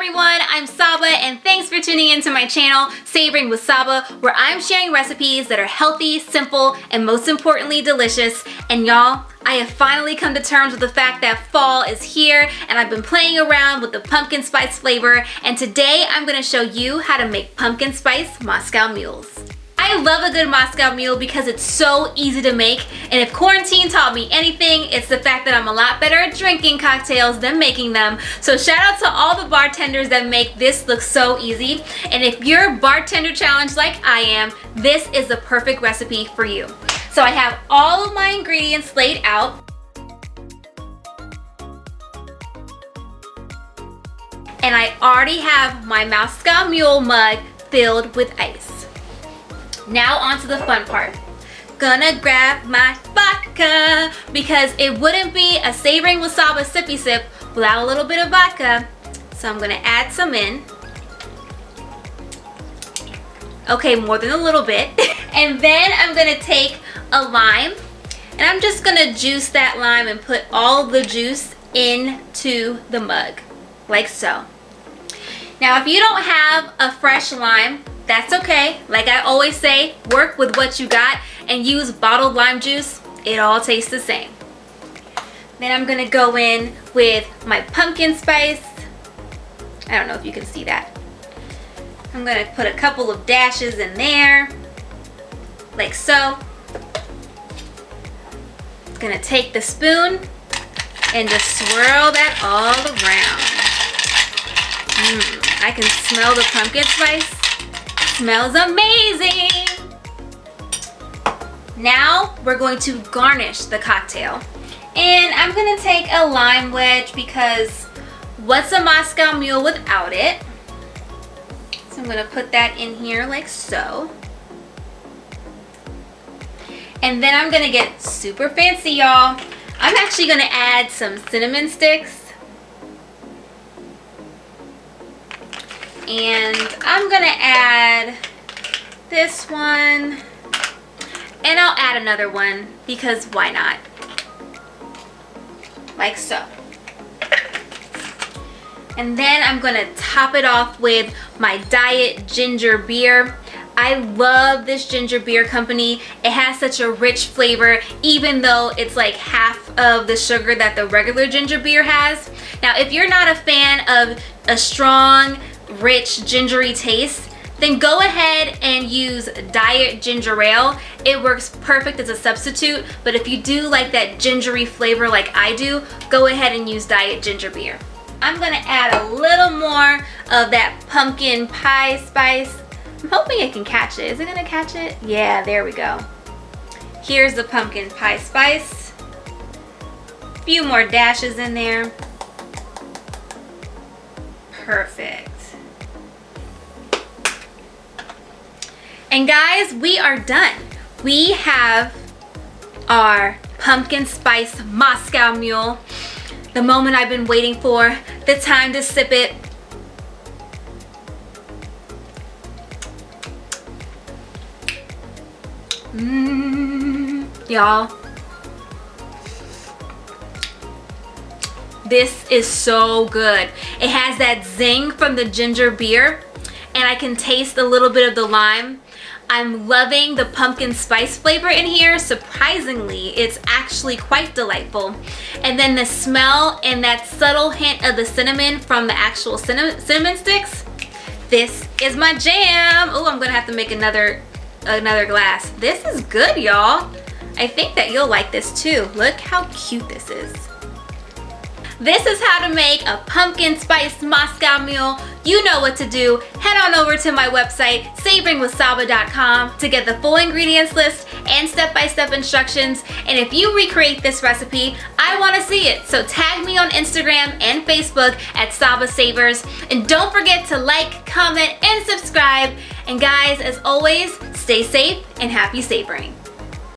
everyone, I'm Saba and thanks for tuning into my channel, Savoring with Saba, where I'm sharing recipes that are healthy, simple, and most importantly, delicious. And y'all, I have finally come to terms with the fact that fall is here and I've been playing around with the pumpkin spice flavor, and today I'm gonna show you how to make pumpkin spice Moscow Mules. I love a good Moscow Mule because it's so easy to make, and if quarantine taught me anything, it's the fact that I'm a lot better at drinking cocktails than making them. So shout out to all the bartenders that make this look so easy. And if you're bartender challenged like I am, this is the perfect recipe for you. So I have all of my ingredients laid out. And I already have my Moscow Mule mug filled with ice. Now on to the fun part. Gonna grab my vodka because it wouldn't be a Savoring with Saba sippy sip without a little bit of vodka. So I'm gonna add some in. Okay, more than a little bit. And then I'm gonna take a lime and I'm just gonna juice that lime and put all the juice into the mug, like so. Now if you don't have a fresh lime, that's okay. Like I always say, work with what you got and use bottled lime juice. It all tastes the same. Then I'm gonna go in with my pumpkin spice. I don't know if you can see that. I'm gonna put a couple of dashes in there, like so. Gonna take the spoon and just swirl that all around. I can smell the pumpkin spice. Smells amazing. Now we're going to garnish the cocktail. And I'm gonna take a lime wedge because what's a Moscow Mule without it? So I'm gonna put that in here like so. And then I'm gonna get super fancy, y'all. I'm actually gonna add some cinnamon sticks. And I'm gonna add this one, and I'll add another one because why not? Like so. And then I'm gonna top it off with my diet ginger beer. I love this ginger beer company. It has such a rich flavor, even though it's like half of the sugar that the regular ginger beer has. Now, if you're not a fan of a strong, rich gingery taste, then go ahead and use diet ginger ale. It works perfect as a substitute, but if you do like that gingery flavor like I do, go ahead and use diet ginger beer. I'm gonna add a little more of that pumpkin pie spice. I'm hoping it can catch it. Is it gonna catch it? Yeah, there we go. Here's the pumpkin pie spice. A few more dashes in there. Perfect. And guys, we are done. We have our pumpkin spice Moscow Mule. The moment I've been waiting for, the time to sip it. Y'all. This is so good. It has that zing from the ginger beer, and I can taste a little bit of the lime. I'm loving the pumpkin spice flavor in here. Surprisingly, it's actually quite delightful. And then the smell and that subtle hint of the cinnamon from the actual cinnamon sticks. This is my jam. Oh, I'm gonna have to make another glass. This is good, y'all. I think that you'll like this too. Look how cute this is. This is how to make a pumpkin spice Moscow Mule. You know what to do. Head on over to my website, savoringwithsaba.com, to get the full ingredients list and step-by-step instructions. And if you recreate this recipe, I want to see it. So tag me on Instagram and Facebook at Saba Savors. And don't forget to like, comment, and subscribe. And guys, as always, stay safe and happy savoring.